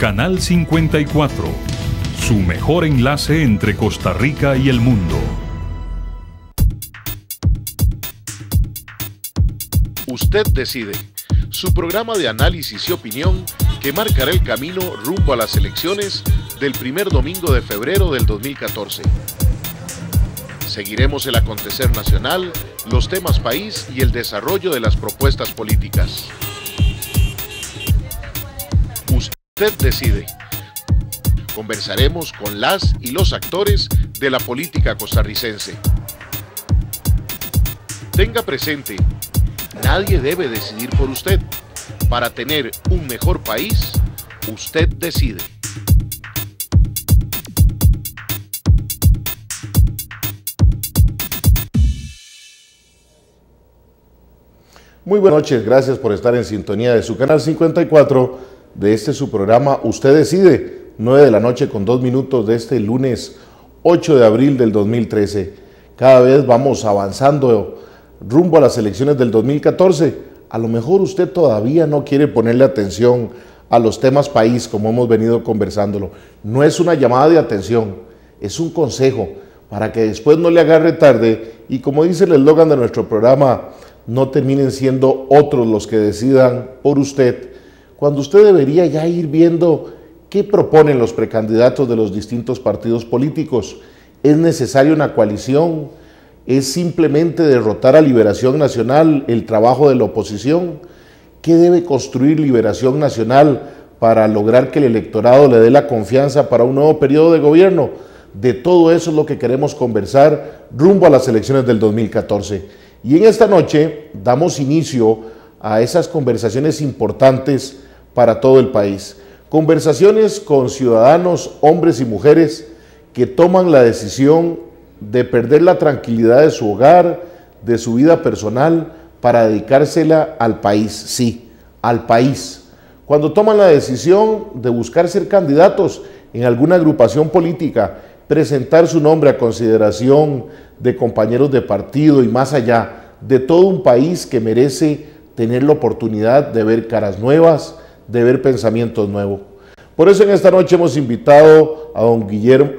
Canal 54, su mejor enlace entre Costa Rica y el mundo. Usted decide, su programa de análisis y opinión que marcará el camino rumbo a las elecciones del primer domingo de febrero del 2014. Seguiremos el acontecer nacional, los temas país y el desarrollo de las propuestas políticas. Usted decide. Conversaremos con las y los actores de la política costarricense. Tenga presente, nadie debe decidir por usted. Para tener un mejor país, usted decide. Muy buenas noches, gracias por estar en sintonía de su canal 54, de este su programa Usted Decide, 9 de la noche con 2 minutos de este lunes 8 de abril del 2013. Cada vez vamos avanzando rumbo a las elecciones del 2014. A lo mejor usted todavía no quiere ponerle atención a los temas país como hemos venido conversándolo. No es una llamada de atención, es un consejo para que después no le agarre tarde y, como dice el eslogan de nuestro programa, no terminen siendo otros los que decidan por usted, cuando usted debería ya ir viendo qué proponen los precandidatos de los distintos partidos políticos. ¿Es necesaria una coalición? ¿Es simplemente derrotar a Liberación Nacional el trabajo de la oposición? ¿Qué debe construir Liberación Nacional para lograr que el electorado le dé la confianza para un nuevo periodo de gobierno? De todo eso es lo que queremos conversar rumbo a las elecciones del 2014. Y en esta noche damos inicio a esas conversaciones importantes para todo el país. Conversaciones con ciudadanos, hombres y mujeres, que toman la decisión de perder la tranquilidad de su hogar, de su vida personal, para dedicársela al país, sí, al país. Cuando toman la decisión de buscar ser candidatos en alguna agrupación política, presentar su nombre a consideración de compañeros de partido y más allá, de todo un país que merece tener la oportunidad de ver caras nuevas, de ver pensamientos nuevos. Por eso en esta noche hemos invitado a don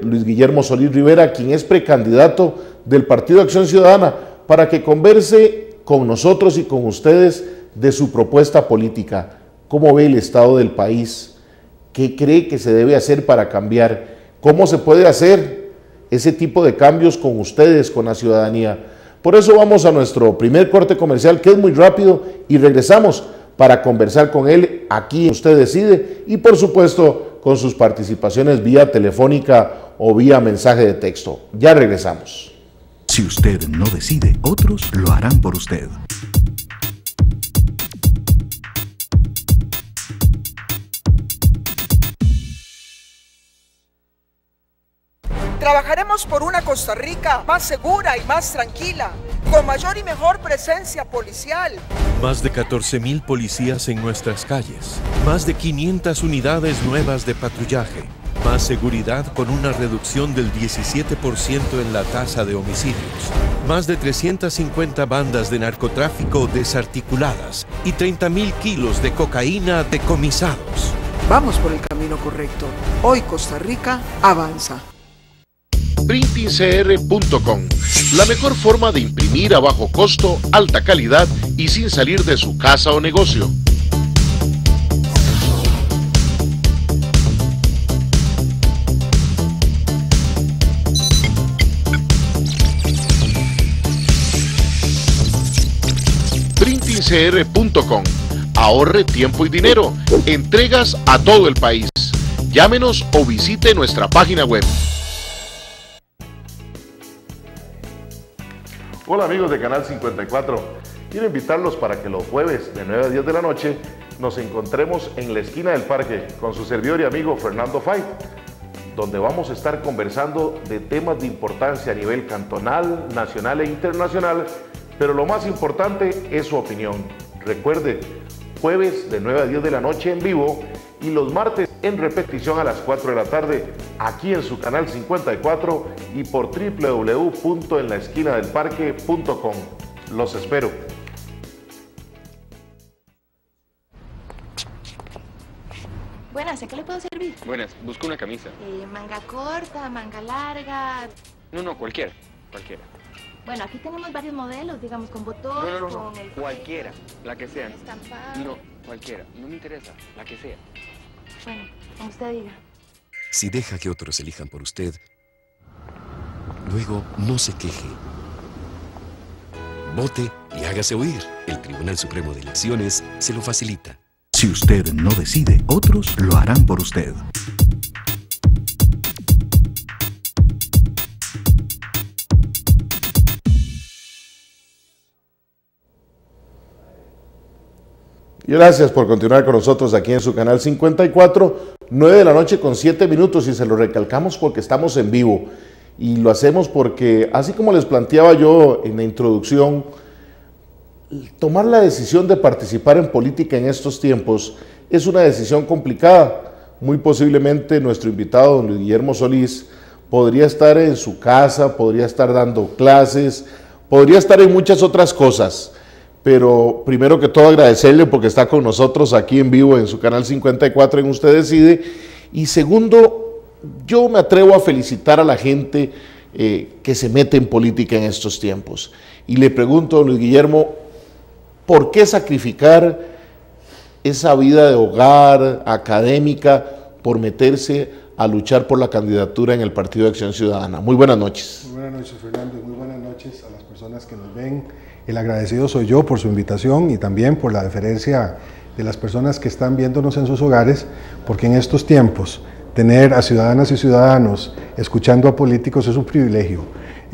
Luis Guillermo Solís Rivera, quien es precandidato del Partido Acción Ciudadana, para que converse con nosotros y con ustedes de su propuesta política. ¿Cómo ve el estado del país? ¿Qué cree que se debe hacer para cambiar? ¿Cómo se puede hacer ese tipo de cambios con ustedes, con la ciudadanía? Por eso vamos a nuestro primer corte comercial, que es muy rápido, y regresamos para conversar con él aquí en Usted Decide y por supuesto con sus participaciones vía telefónica o vía mensaje de texto. Ya regresamos. Si usted no decide, otros lo harán por usted. Trabajaremos por una Costa Rica más segura y más tranquila, con mayor y mejor presencia policial. Más de 14,000 policías en nuestras calles, más de 500 unidades nuevas de patrullaje, más seguridad con una reducción del 17% en la tasa de homicidios, más de 350 bandas de narcotráfico desarticuladas y 30,000 kilos de cocaína decomisados. Vamos por el camino correcto. Hoy Costa Rica avanza. PrintingCR.com, la mejor forma de imprimir a bajo costo, alta calidad y sin salir de su casa o negocio. PrintingCR.com, ahorre tiempo y dinero, entregas a todo el país. Llámenos o visite nuestra página web. Hola amigos de Canal 54, quiero invitarlos para que los jueves de 9 a 10 de la noche nos encontremos en la esquina del parque con su servidor y amigo Fernando Fait, donde vamos a estar conversando de temas de importancia a nivel cantonal, nacional e internacional, pero lo más importante es su opinión. Recuerde, jueves de 9 a 10 de la noche en vivo y los martes en repetición a las 4 de la tarde aquí en su canal 54 y por www.enlaesquinadelparque.com. Los espero. Buenas, sé, ¿qué le puedo servir? Buenas, busco una camisa. Manga corta, manga larga. No, cualquiera. Bueno, aquí tenemos varios modelos, digamos, con botones, No. con el... Cualquiera, la que sea. Estampado. No, cualquiera, no me interesa, la que sea. Bueno, como usted diga. Si deja que otros elijan por usted, luego no se queje. Vote y hágase oír. El Tribunal Supremo de Elecciones se lo facilita. Si usted no decide, otros lo harán por usted. Gracias por continuar con nosotros aquí en su canal 54, 9 de la noche con 7 minutos, y se lo recalcamos porque estamos en vivo y lo hacemos porque, así como les planteaba yo en la introducción, tomar la decisión de participar en política en estos tiempos es una decisión complicada. Muy posiblemente nuestro invitado, don Luis Guillermo Solís, podría estar en su casa, podría estar dando clases, podría estar en muchas otras cosas. Pero primero que todo agradecerle porque está con nosotros aquí en vivo en su canal 54 en Usted Decide. Y segundo, yo me atrevo a felicitar a la gente que se mete en política en estos tiempos. Y le pregunto, don Luis Guillermo, ¿por qué sacrificar esa vida de hogar académica por meterse a luchar por la candidatura en el Partido de Acción Ciudadana? Muy buenas noches. Muy buenas noches, Fernando, y muy buenas noches a las personas que nos ven. El agradecido soy yo por su invitación y también por la deferencia de las personas que están viéndonos en sus hogares, porque en estos tiempos tener a ciudadanas y ciudadanos escuchando a políticos es un privilegio.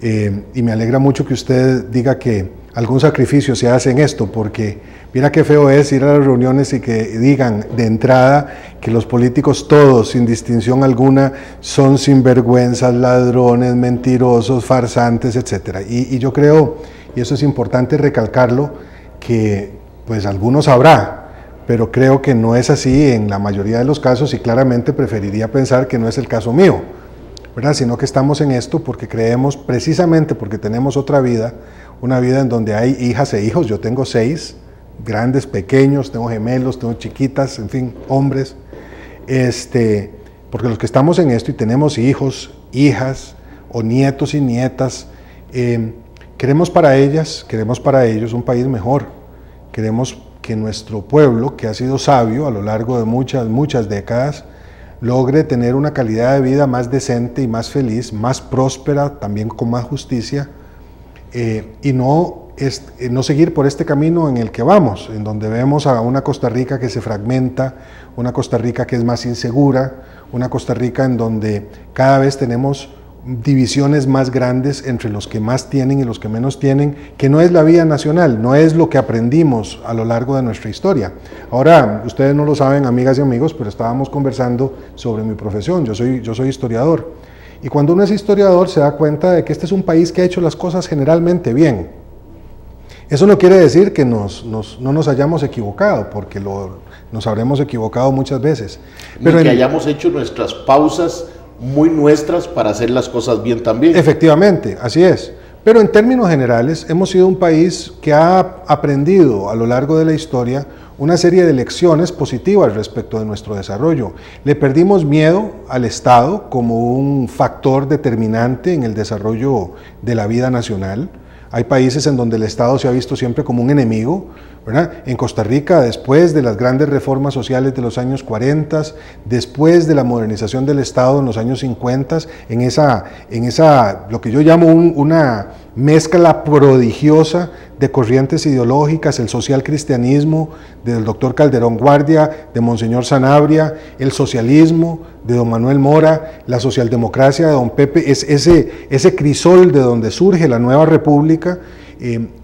Y me alegra mucho que usted diga que algún sacrificio se hace en esto, porque mira qué feo es ir a las reuniones y que digan de entrada que los políticos todos, sin distinción alguna, son sinvergüenzas, ladrones, mentirosos, farsantes, etc. Y yo creo, y eso es importante recalcarlo, que pues algunos habrá, pero creo que no es así en la mayoría de los casos, y claramente preferiría pensar que no es el caso mío, ¿verdad? Sino que estamos en esto porque creemos, precisamente porque tenemos otra vida, una vida en donde hay hijas e hijos. Yo tengo 6, grandes, pequeños, tengo gemelos, tengo chiquitas, en fin, hombres, porque los que estamos en esto y tenemos hijos, hijas o nietos y nietas, queremos para ellas, queremos para ellos un país mejor. Queremos que nuestro pueblo, que ha sido sabio a lo largo de muchas décadas, logre tener una calidad de vida más decente y más feliz, más próspera, también con más justicia, y no seguir por este camino en el que vamos, en donde vemos a una Costa Rica que se fragmenta, una Costa Rica que es más insegura, una Costa Rica en donde cada vez tenemos divisiones más grandes entre los que más tienen y los que menos tienen, que no es la vía nacional, no es lo que aprendimos a lo largo de nuestra historia. Ahora, ustedes no lo saben, amigas y amigos, pero estábamos conversando sobre mi profesión. Yo soy historiador, y cuando uno es historiador se da cuenta de que este es un país que ha hecho las cosas generalmente bien. Eso no quiere decir que no nos hayamos equivocado, porque nos habremos equivocado muchas veces. Pero que hayamos hecho nuestras pausas muy nuestras para hacer las cosas bien también. Efectivamente, así es. Pero en términos generales hemos sido un país que ha aprendido a lo largo de la historia una serie de lecciones positivas respecto de nuestro desarrollo. Le perdimos miedo al Estado como un factor determinante en el desarrollo de la vida nacional. Hay países en donde el Estado se ha visto siempre como un enemigo, ¿verdad? En Costa Rica, después de las grandes reformas sociales de los años 40, después de la modernización del Estado en los años 50, en esa lo que yo llamo una mezcla prodigiosa de corrientes ideológicas, el social cristianismo del doctor Calderón Guardia, de Monseñor Sanabria, el socialismo de don Manuel Mora, la socialdemocracia de don Pepe, ese crisol de donde surge la nueva república.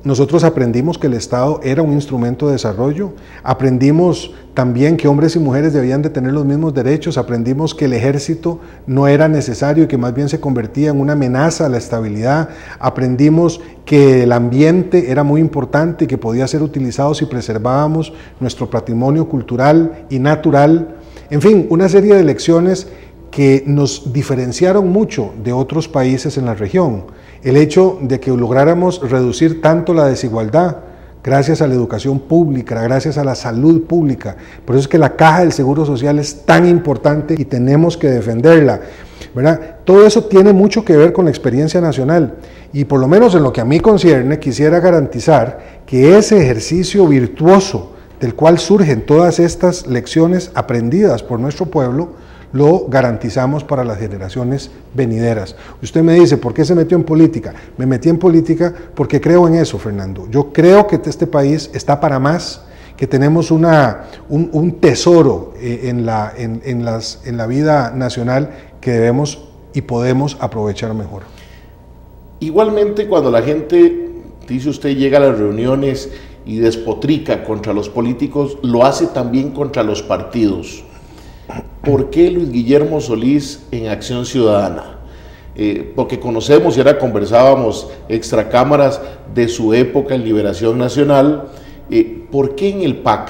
Nosotros aprendimos que el Estado era un instrumento de desarrollo, aprendimos también que hombres y mujeres debían de tener los mismos derechos, aprendimos que el ejército no era necesario y que más bien se convertía en una amenaza a la estabilidad, aprendimos que el ambiente era muy importante y que podía ser utilizado si preservábamos nuestro patrimonio cultural y natural. En fin, una serie de lecciones que nos diferenciaron mucho de otros países en la región. El hecho de que lográramos reducir tanto la desigualdad, gracias a la educación pública, gracias a la salud pública. Por eso es que la caja del Seguro Social es tan importante y tenemos que defenderla, ¿verdad? Todo eso tiene mucho que ver con la experiencia nacional y por lo menos en lo que a mí concierne quisiera garantizar que ese ejercicio virtuoso del cual surgen todas estas lecciones aprendidas por nuestro pueblo lo garantizamos para las generaciones venideras. Usted me dice, ¿por qué se metió en política? Me metí en política porque creo en eso, Fernando. Yo creo que este país está para más, que tenemos un tesoro en la vida nacional que debemos y podemos aprovechar mejor. Igualmente, cuando la gente, dice usted, llega a las reuniones y despotrica contra los políticos, lo hace también contra los partidos. ¿Por qué Luis Guillermo Solís en Acción Ciudadana? Porque conocemos y ahora conversábamos extra cámaras de su época en Liberación Nacional. ¿Por qué en el PAC?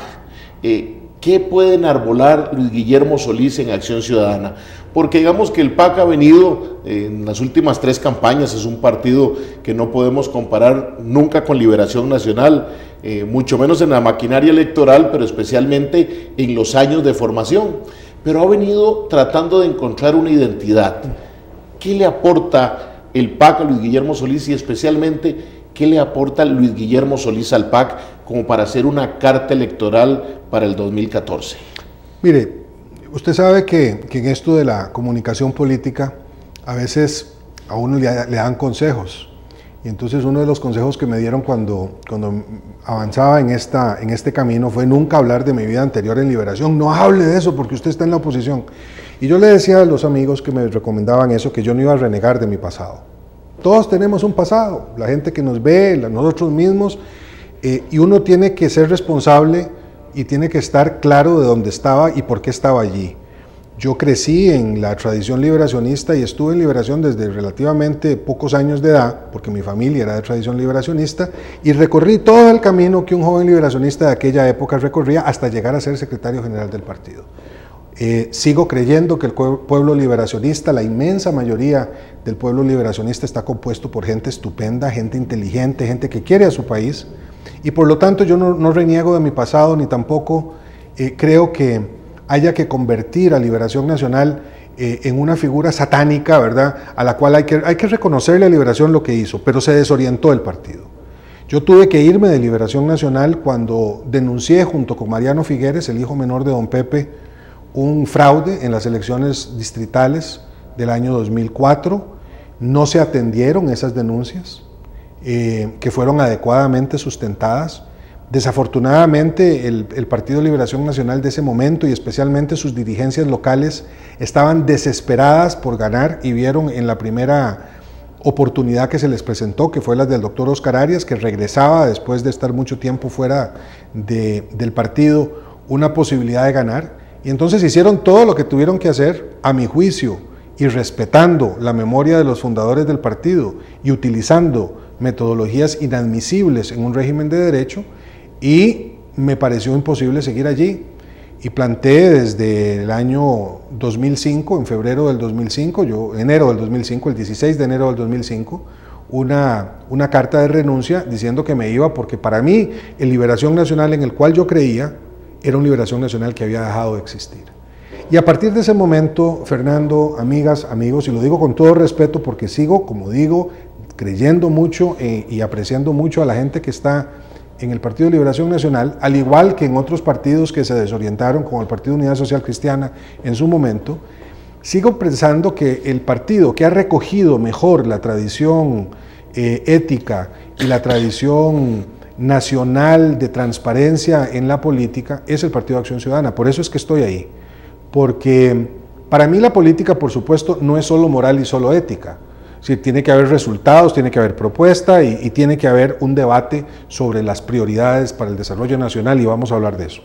¿Qué puede enarbolar Luis Guillermo Solís en Acción Ciudadana? Porque digamos que el PAC ha venido en las últimas 3 campañas, es un partido que no podemos comparar nunca con Liberación Nacional, mucho menos en la maquinaria electoral, pero especialmente en los años de formación. Pero ha venido tratando de encontrar una identidad. ¿Qué le aporta el PAC a Luis Guillermo Solís y especialmente qué le aporta Luis Guillermo Solís al PAC como para hacer una carta electoral para el 2014? Mire, usted sabe que en esto de la comunicación política a veces a uno le dan consejos. Y entonces uno de los consejos que me dieron cuando avanzaba en este camino fue nunca hablar de mi vida anterior en Liberación. No hable de eso porque usted está en la oposición. Y yo le decía a los amigos que me recomendaban eso, que yo no iba a renegar de mi pasado. Todos tenemos un pasado, la gente que nos ve, nosotros mismos, y uno tiene que ser responsable y tiene que estar claro de dónde estaba y por qué estaba allí. Yo crecí en la tradición liberacionista y estuve en Liberación desde relativamente pocos años de edad, porque mi familia era de tradición liberacionista, y recorrí todo el camino que un joven liberacionista de aquella época recorría hasta llegar a ser secretario general del partido. Sigo creyendo que el pueblo liberacionista, la inmensa mayoría del pueblo liberacionista está compuesto por gente estupenda, gente inteligente, gente que quiere a su país, y por lo tanto yo no reniego de mi pasado, ni tampoco creo que haya que convertir a Liberación Nacional en una figura satánica, ¿verdad?, a la cual hay que reconocerle a Liberación lo que hizo, pero se desorientó el partido. Yo tuve que irme de Liberación Nacional cuando denuncié junto con Mariano Figueres, el hijo menor de don Pepe, un fraude en las elecciones distritales del año 2004. No se atendieron esas denuncias, que fueron adecuadamente sustentadas. Desafortunadamente el Partido de Liberación Nacional de ese momento y especialmente sus dirigencias locales estaban desesperadas por ganar y vieron en la primera oportunidad que se les presentó, que fue la del doctor Oscar Arias, que regresaba después de estar mucho tiempo fuera del partido, una posibilidad de ganar, y entonces hicieron todo lo que tuvieron que hacer, a mi juicio, y respetando la memoria de los fundadores del partido y utilizando metodologías inadmisibles en un régimen de derecho, y me pareció imposible seguir allí. Y planteé desde el año 2005, en febrero del 2005, enero del 2005, el 16 de enero del 2005, una carta de renuncia diciendo que me iba porque para mí el Liberación Nacional en el cual yo creía era una Liberación Nacional que había dejado de existir. Y a partir de ese momento, Fernando, amigas, amigos, y lo digo con todo respeto porque sigo, como digo, creyendo mucho y apreciando mucho a la gente que está en el Partido de Liberación Nacional, al igual que en otros partidos que se desorientaron, como el Partido de Unidad Social Cristiana en su momento, sigo pensando que el partido que ha recogido mejor la tradición ética y la tradición nacional de transparencia en la política es el Partido de Acción Ciudadana. Por eso es que estoy ahí, porque para mí la política, por supuesto, no es solo moral y solo ética. Sí, tiene que haber resultados, tiene que haber propuesta y tiene que haber un debate sobre las prioridades para el desarrollo nacional y vamos a hablar de eso.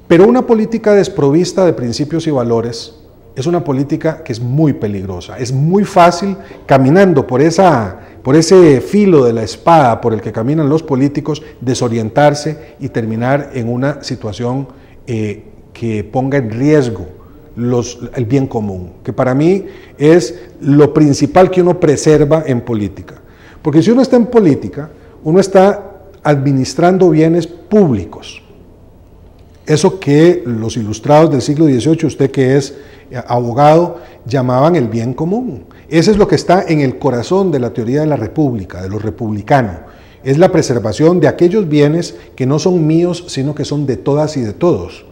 Pero una política desprovista de principios y valores es una política que es muy peligrosa. Es muy fácil, caminando por ese filo de la espada por el que caminan los políticos, desorientarse y terminar en una situación que ponga en riesgo el bien común, que para mí es lo principal que uno preserva en política. Porque si uno está en política, uno está administrando bienes públicos. Eso que los ilustrados del siglo XVIII, usted que es abogado, llamaban el bien común. Eso es lo que está en el corazón de la teoría de la república, de lo republicano. Es la preservación de aquellos bienes que no son míos, sino que son de todas y de todos.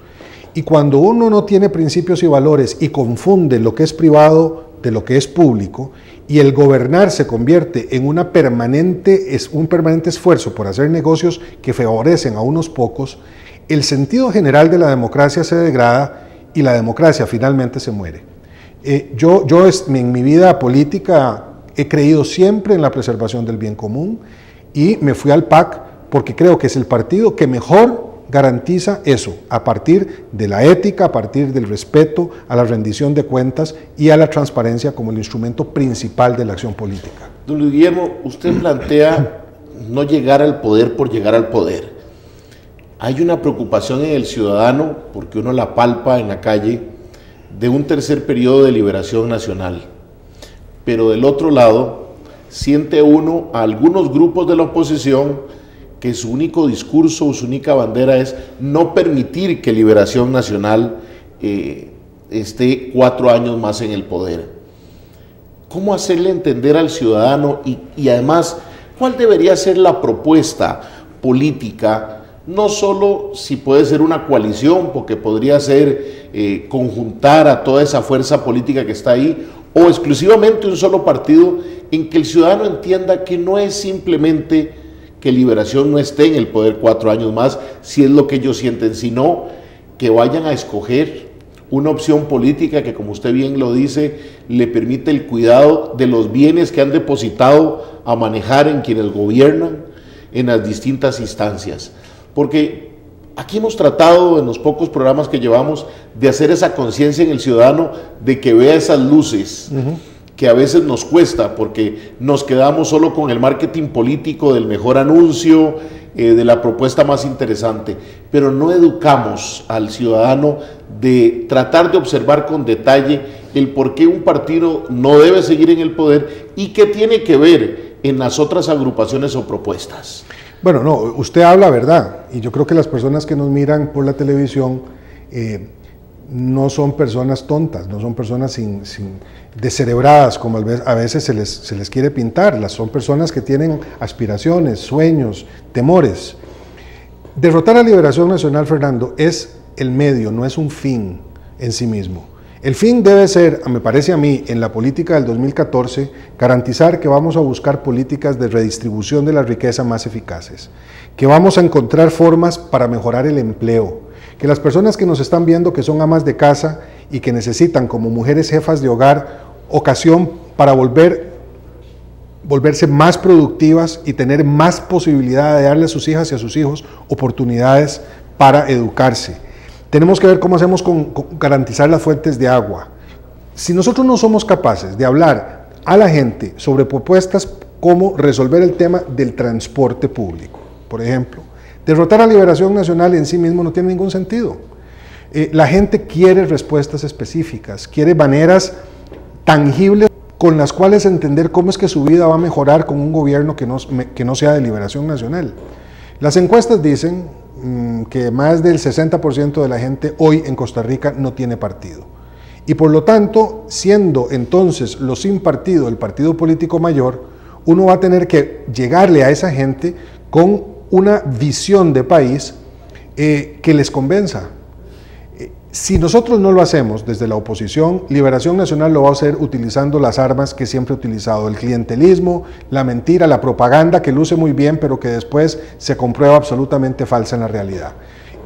Y cuando uno no tiene principios y valores y confunde lo que es privado de lo que es público, y el gobernar se convierte en un permanente esfuerzo por hacer negocios que favorecen a unos pocos, el sentido general de la democracia se degrada y la democracia finalmente se muere. Yo en mi vida política he creído siempre en la preservación del bien común y me fui al PAC porque creo que es el partido que mejor garantiza eso, a partir de la ética, a partir del respeto, a la rendición de cuentas y a la transparencia como el instrumento principal de la acción política. Don Luis Guillermo, usted plantea no llegar al poder por llegar al poder. Hay una preocupación en el ciudadano, porque uno la palpa en la calle, de un tercer periodo de liberación nacional. Pero del otro lado, siente uno a algunos grupos de la oposición que su único discurso o su única bandera es no permitir que Liberación Nacional esté 4 años más en el poder. ¿Cómo hacerle entender al ciudadano y además cuál debería ser la propuesta política? No solo si puede ser una coalición, porque podría ser conjuntar a toda esa fuerza política que está ahí, o exclusivamente un solo partido, en que el ciudadano entienda que no es simplemente que Liberación no esté en el poder 4 años más, si es lo que ellos sienten, sino que vayan a escoger una opción política que, como usted bien lo dice, le permite el cuidado de los bienes que han depositado a manejar en quienes gobiernan en las distintas instancias. Porque aquí hemos tratado en los pocos programas que llevamos de hacer esa conciencia en el ciudadano de que vea esas luces, que a veces nos cuesta porque nos quedamos solo con el marketing político del mejor anuncio, de la propuesta más interesante, pero no educamos al ciudadano de tratar de observar con detalle el por qué un partido no debe seguir en el poder y qué tiene que ver en las otras agrupaciones o propuestas. Bueno, no, usted habla verdad, y yo creo que las personas que nos miran por la televisión no son personas tontas, no son personas descerebradas como a veces se les quiere pintar, son personas que tienen aspiraciones, sueños, temores. Derrotar a Liberación Nacional, Fernando, es el medio, no es un fin en sí mismo. El fin debe ser, me parece a mí, en la política del 2014, garantizar que vamos a buscar políticas de redistribución de la riqueza más eficaces, que vamos a encontrar formas para mejorar el empleo, que las personas que nos están viendo que son amas de casa y que necesitan como mujeres jefas de hogar ocasión para volverse más productivas y tener más posibilidad de darle a sus hijas y a sus hijos oportunidades para educarse. Tenemos que ver cómo hacemos con garantizar las fuentes de agua. Si nosotros no somos capaces de hablar a la gente sobre propuestas como resolver el tema del transporte público, por ejemplo, derrotar a Liberación Nacional en sí mismo no tiene ningún sentido. La gente quiere respuestas específicas, quiere maneras tangibles con las cuales entender cómo es que su vida va a mejorar con un gobierno que no sea de Liberación Nacional. Las encuestas dicen que más del 60% de la gente hoy en Costa Rica no tiene partido. Y por lo tanto, siendo entonces los sin partido el partido político mayor, uno va a tener que llegarle a esa gente con una visión de país que les convenza. Si nosotros no lo hacemos desde la oposición, Liberación Nacional lo va a hacer utilizando las armas que siempre ha utilizado, el clientelismo, la mentira, la propaganda que luce muy bien, pero que después se comprueba absolutamente falsa en la realidad.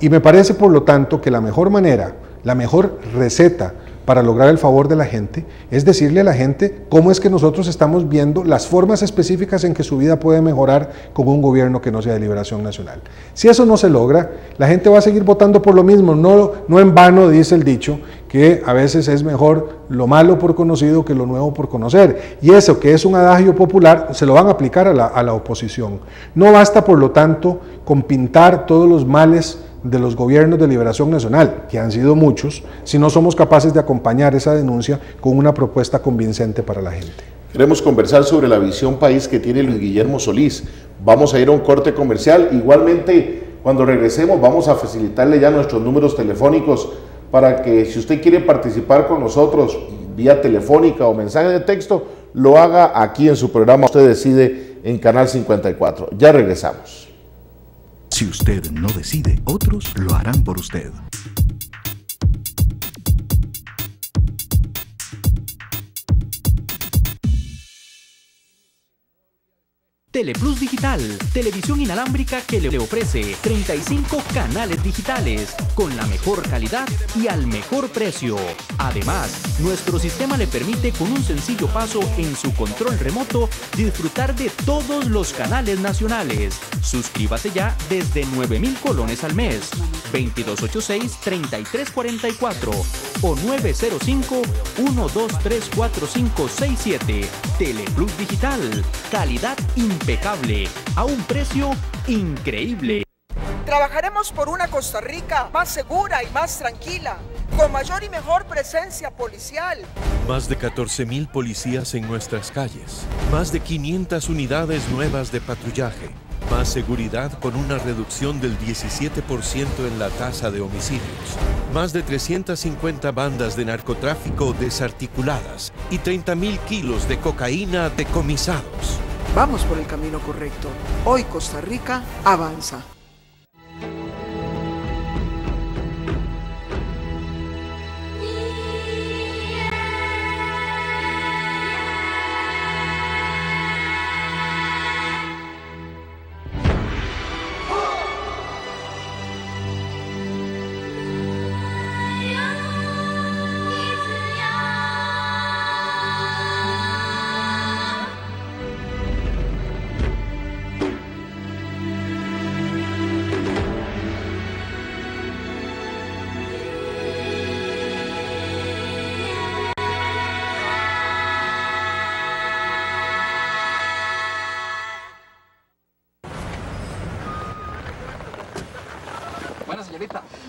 Y me parece, por lo tanto, que la mejor manera, la mejor receta para lograr el favor de la gente es decirle a la gente cómo es que nosotros estamos viendo las formas específicas en que su vida puede mejorar con un gobierno que no sea de Liberación Nacional. Si eso no se logra, la gente va a seguir votando por lo mismo. No en vano dice el dicho que a veces es mejor lo malo por conocido que lo nuevo por conocer. Y eso, que es un adagio popular, se lo van a aplicar a la oposición. No basta, por lo tanto, con pintar todos los males de los gobiernos de Liberación Nacional, que han sido muchos, si no somos capaces de acompañar esa denuncia con una propuesta convincente para la gente. Queremos conversar sobre la visión país que tiene Luis Guillermo Solís. Vamos a ir a un corte comercial. Igualmente, cuando regresemos vamos a facilitarle ya nuestros números telefónicos para que si usted quiere participar con nosotros vía telefónica o mensaje de texto, lo haga aquí en su programa Usted Decide en Canal 54. Ya regresamos. Si usted no decide, otros lo harán por usted. Teleplus Digital, televisión inalámbrica que le ofrece 35 canales digitales con la mejor calidad y al mejor precio. Además, nuestro sistema le permite con un sencillo paso en su control remoto disfrutar de todos los canales nacionales. Suscríbase ya desde 9,000 colones al mes. 2286-3344 o 905-1234567. Teleplus Digital, calidad impecable a un precio increíble. Trabajaremos por una Costa Rica más segura y más tranquila, con mayor y mejor presencia policial. Más de 14,000 policías en nuestras calles. Más de 500 unidades nuevas de patrullaje. Más seguridad con una reducción del 17% en la tasa de homicidios. Más de 350 bandas de narcotráfico desarticuladas y 30,000 kilos de cocaína decomisados. Vamos por el camino correcto. Hoy Costa Rica avanza.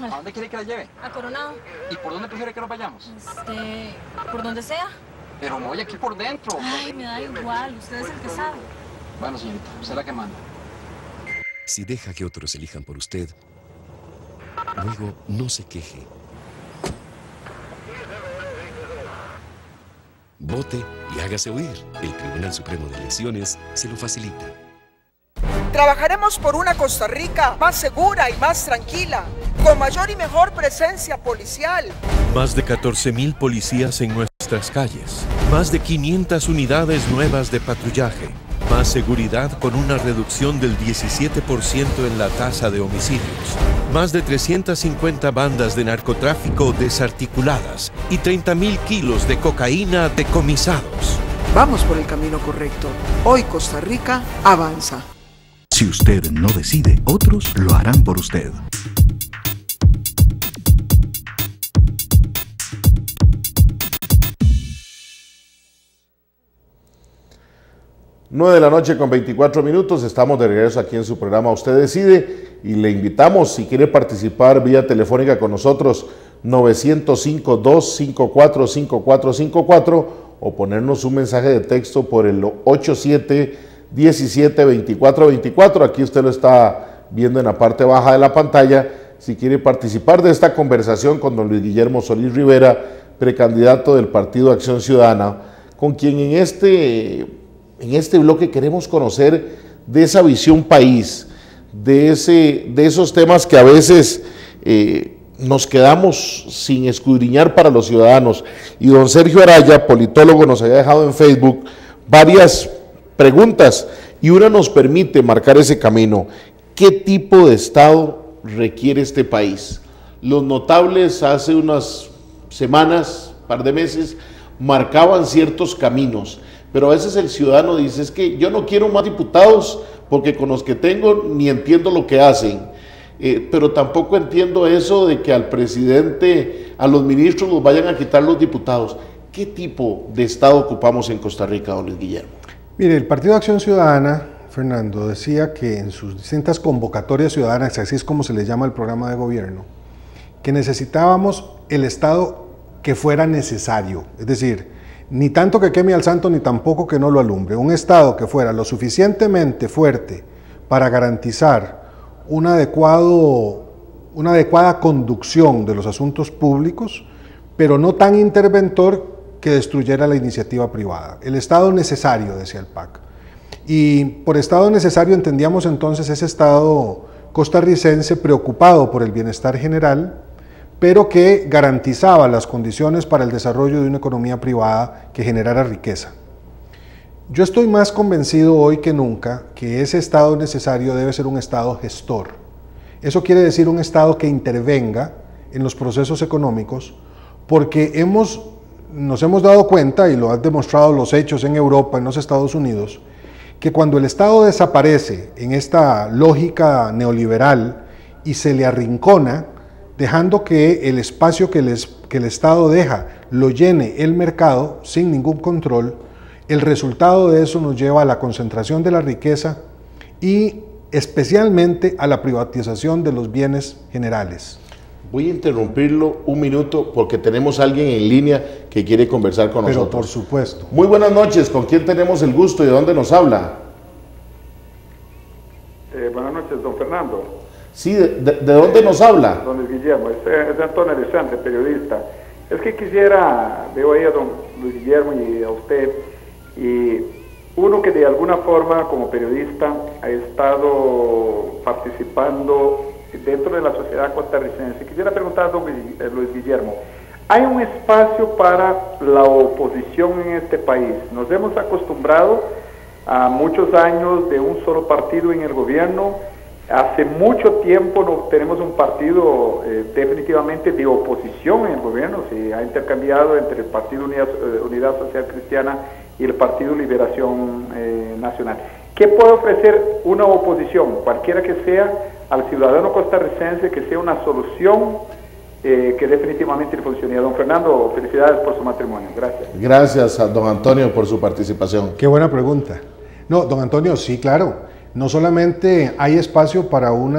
¿A dónde quiere que la lleve? A Coronado. ¿Y por dónde prefiere que nos vayamos? Por donde sea. Pero me voy aquí por dentro. Ay, me da igual, usted es el que sabe. Bueno, señorita, usted es la que manda. Si deja que otros elijan por usted, luego no se queje. Vote y hágase oír. El Tribunal Supremo de Elecciones se lo facilita. Trabajaremos por una Costa Rica más segura y más tranquila, con mayor y mejor presencia policial. Más de 14,000 policías en nuestras calles. Más de 500 unidades nuevas de patrullaje. Más seguridad con una reducción del 17% en la tasa de homicidios. Más de 350 bandas de narcotráfico desarticuladas y 30,000 kilos de cocaína decomisados. Vamos por el camino correcto. Hoy Costa Rica avanza. Si usted no decide, otros lo harán por usted. Nueve de la noche con 24 minutos, estamos de regreso aquí en su programa Usted Decide y le invitamos, si quiere participar vía telefónica con nosotros, 905-254-5454 o ponernos un mensaje de texto por el 87-17-24-24. Aquí usted lo está viendo en la parte baja de la pantalla. Si quiere participar de esta conversación con don Luis Guillermo Solís Rivera, precandidato del Partido Acción Ciudadana, con quien en este bloque queremos conocer de esa visión país, de esos temas que a veces nos quedamos sin escudriñar para los ciudadanos. Y don Sergio Araya, politólogo, nos había dejado en Facebook varias preguntas y una nos permite marcar ese camino. ¿Qué tipo de Estado requiere este país? Los notables hace unas semanas, par de meses, marcaban ciertos caminos, pero a veces el ciudadano dice, es que yo no quiero más diputados porque con los que tengo ni entiendo lo que hacen, pero tampoco entiendo eso de que al presidente, a los ministros los vayan a quitar los diputados. ¿Qué tipo de Estado ocupamos en Costa Rica, don Luis Guillermo? Mire, el Partido Acción Ciudadana, Fernando, decía que en sus distintas convocatorias ciudadanas, así es como se les llama el programa de gobierno, que necesitábamos el Estado que fuera necesario, es decir, ni tanto que queme al santo, ni tampoco que no lo alumbre. Un Estado que fuera lo suficientemente fuerte para garantizar una adecuada conducción de los asuntos públicos, pero no tan interventor que destruyera la iniciativa privada. El Estado necesario, decía el PAC. Y por Estado necesario entendíamos entonces ese Estado costarricense preocupado por el bienestar general, pero que garantizaba las condiciones para el desarrollo de una economía privada que generara riqueza. Yo estoy más convencido hoy que nunca que ese Estado necesario debe ser un Estado gestor. Eso quiere decir un Estado que intervenga en los procesos económicos, porque nos hemos dado cuenta, y lo han demostrado los hechos en Europa, en los Estados Unidos, que cuando el Estado desaparece en esta lógica neoliberal y se le arrincona, dejando que el espacio que el Estado deja lo llene el mercado sin ningún control, el resultado de eso nos lleva a la concentración de la riqueza y especialmente a la privatización de los bienes generales. Voy a interrumpirlo un minuto porque tenemos a alguien en línea que quiere conversar con nosotros. Pero por supuesto. Muy buenas noches, ¿con quién tenemos el gusto y de dónde nos habla? Buenas noches, don Fernando. Sí, ¿de dónde nos habla? Don Luis Guillermo, es Antonio Alessandre, periodista. Es que quisiera, veo ahí a don Luis Guillermo y a usted, y uno que de alguna forma como periodista ha estado participando dentro de la sociedad costarricense. Quisiera preguntar a don Luis Guillermo, ¿hay un espacio para la oposición en este país? Nos hemos acostumbrado a muchos años de un solo partido en el gobierno. Hace mucho tiempo no tenemos un partido definitivamente de oposición en el gobierno. Se ha intercambiado entre el Partido Unidad Social Cristiana y el Partido Liberación Nacional. ¿Qué puede ofrecer una oposición, cualquiera que sea, al ciudadano costarricense, que sea una solución que definitivamente le funcione? Don Fernando, felicidades por su matrimonio. Gracias. Gracias a don Antonio por su participación. Qué buena pregunta. No, don Antonio, sí, claro. No solamente hay espacio para un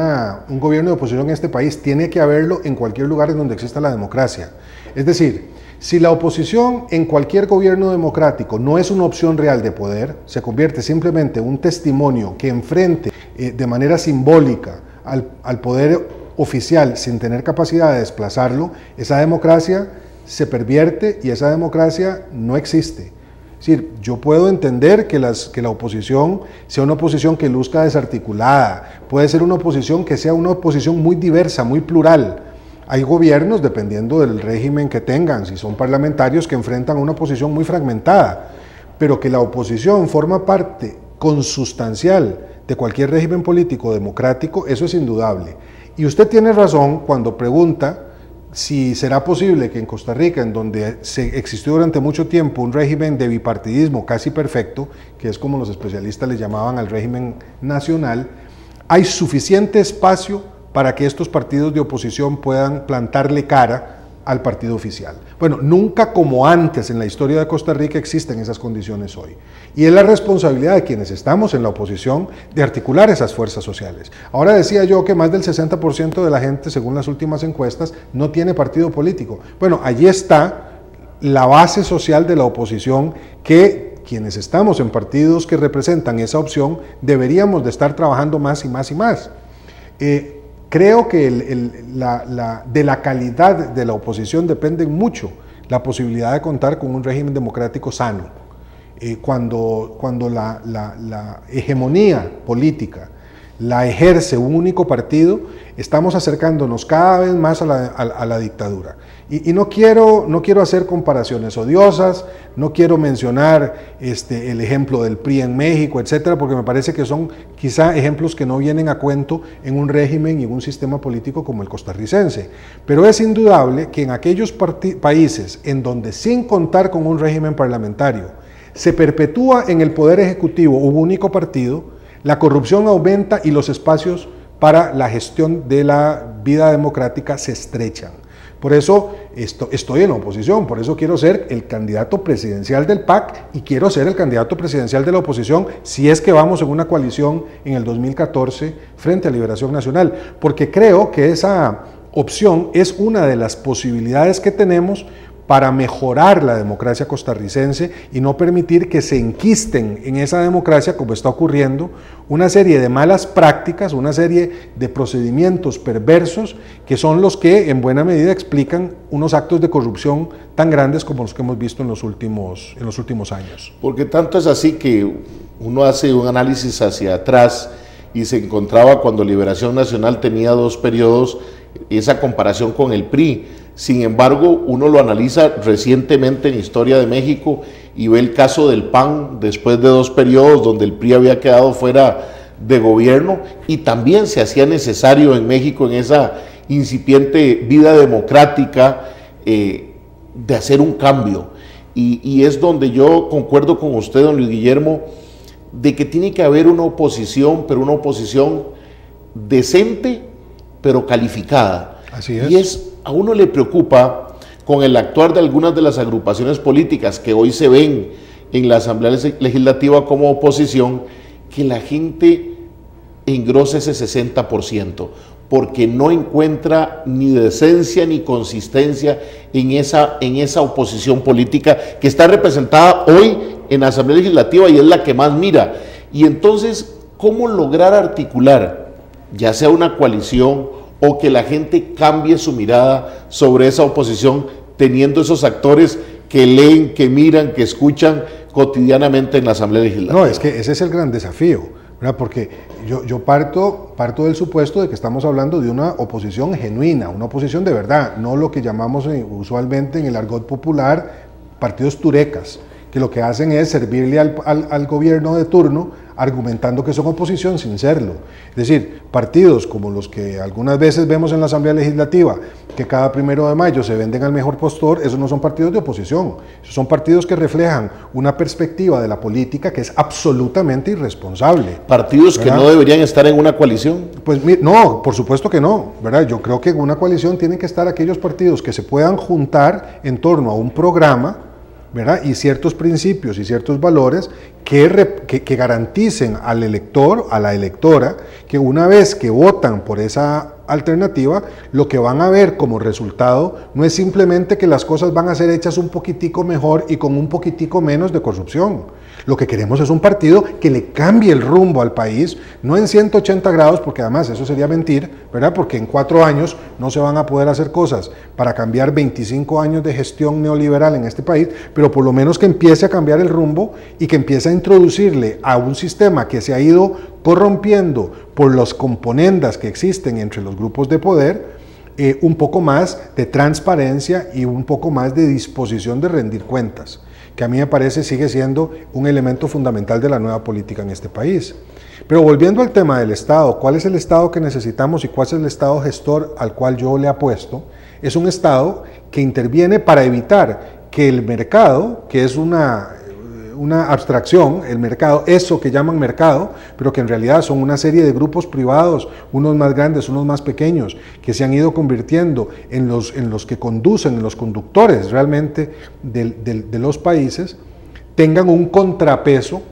gobierno de oposición en este país, tiene que haberlo en cualquier lugar en donde exista la democracia. Es decir, si la oposición en cualquier gobierno democrático no es una opción real de poder, se convierte simplemente en un testimonio que enfrente de manera simbólica al poder oficial sin tener capacidad de desplazarlo, esa democracia se pervierte y esa democracia no existe. Es decir, yo puedo entender que la oposición sea una oposición que luzca desarticulada, puede ser una oposición que sea una oposición muy diversa, muy plural. Hay gobiernos, dependiendo del régimen que tengan, si son parlamentarios, que enfrentan una oposición muy fragmentada, pero que la oposición forma parte consustancial de cualquier régimen político democrático, eso es indudable. Y usted tiene razón cuando pregunta si será posible que en Costa Rica, en donde existió durante mucho tiempo un régimen de bipartidismo casi perfecto, que es como los especialistas le llamaban al régimen nacional, hay suficiente espacio para que estos partidos de oposición puedan plantarle cara al partido oficial. Bueno, nunca como antes en la historia de Costa Rica existen esas condiciones hoy. Y es la responsabilidad de quienes estamos en la oposición de articular esas fuerzas sociales. Ahora decía yo que más del 60% de la gente, según las últimas encuestas, no tiene partido político. Bueno, allí está la base social de la oposición que quienes estamos en partidos que representan esa opción deberíamos de estar trabajando más y más y más. Creo que de la calidad de la oposición depende mucho la posibilidad de contar con un régimen democrático sano. Cuando la hegemonía política la ejerce un único partido, estamos acercándonos cada vez más a la dictadura. Y no quiero hacer comparaciones odiosas, no quiero mencionar el ejemplo del PRI en México, etcétera, porque me parece que son quizá ejemplos que no vienen a cuento en un régimen y en un sistema político como el costarricense. Pero es indudable que en aquellos países en donde, sin contar con un régimen parlamentario, se perpetúa en el poder ejecutivo un único partido, la corrupción aumenta y los espacios para la gestión de la vida democrática se estrechan. Por eso estoy en la oposición, por eso quiero ser el candidato presidencial del PAC y quiero ser el candidato presidencial de la oposición si es que vamos en una coalición en el 2014 frente a Liberación Nacional, porque creo que esa opción es una de las posibilidades que tenemos para mejorar la democracia costarricense y no permitir que se enquisten en esa democracia, como está ocurriendo, una serie de malas prácticas, una serie de procedimientos perversos que son los que en buena medida explican unos actos de corrupción tan grandes como los que hemos visto en los últimos años. Porque tanto es así que uno hace un análisis hacia atrás y se encontraba cuando Liberación Nacional tenía 2 periodos, esa comparación con el PRI. Sin embargo, uno lo analiza recientemente en Historia de México y ve el caso del PAN después de 2 periodos donde el PRI había quedado fuera de gobierno y también se hacía necesario en México, en esa incipiente vida democrática, de hacer un cambio. Y es donde yo concuerdo con usted, don Luis Guillermo, de que tiene que haber una oposición, pero una oposición decente, pero calificada. Así es. Y a uno le preocupa con el actuar de algunas de las agrupaciones políticas que hoy se ven en la Asamblea Legislativa como oposición, que la gente engrosa ese 60%, porque no encuentra ni decencia ni consistencia en esa oposición política que está representada hoy en la Asamblea Legislativa y es la que más mira. Y entonces, ¿cómo lograr articular, ya sea una coalición o que la gente cambie su mirada sobre esa oposición, teniendo esos actores que leen, que miran, que escuchan cotidianamente en la Asamblea Legislativa? No, es que ese es el gran desafío, ¿verdad? Porque yo parto del supuesto de que estamos hablando de una oposición genuina, una oposición de verdad, no lo que llamamos usualmente en el argot popular partidos turecas, que lo que hacen es servirle al gobierno de turno argumentando que son oposición sin serlo. Es decir, partidos como los que algunas veces vemos en la Asamblea Legislativa, que cada 1 de mayo se venden al mejor postor, esos no son partidos de oposición, esos son partidos que reflejan una perspectiva de la política que es absolutamente irresponsable. ¿Partidos que no deberían estar en una coalición? Pues no, por supuesto que no, ¿verdad? Yo creo que en una coalición tienen que estar aquellos partidos que se puedan juntar en torno a un programa, ¿verdad? Y ciertos principios y ciertos valores que garanticen al elector, a la electora, que una vez que votan por esa alternativa, lo que van a ver como resultado no es simplemente que las cosas van a ser hechas un poquitico mejor y con un poquitico menos de corrupción. Lo que queremos es un partido que le cambie el rumbo al país, no en 180 grados, porque además eso sería mentir, ¿verdad? Porque en 4 años no se van a poder hacer cosas para cambiar 25 años de gestión neoliberal en este país, pero por lo menos que empiece a cambiar el rumbo y que empiece a introducirle a un sistema que se ha ido corrompiendo por las componendas que existen entre los grupos de poder, un poco más de transparencia y un poco más de disposición de rendir cuentas, que a mí me parece sigue siendo un elemento fundamental de la nueva política en este país. Pero volviendo al tema del Estado, ¿cuál es el Estado que necesitamos y cuál es el Estado gestor al cual yo le apuesto? Es un Estado que interviene para evitar que el mercado, que es una abstracción, el mercado, eso que llaman mercado, pero que en realidad son una serie de grupos privados, unos más grandes, unos más pequeños, que se han ido convirtiendo en los que conducen, en los conductores realmente de los países, tengan un contrapeso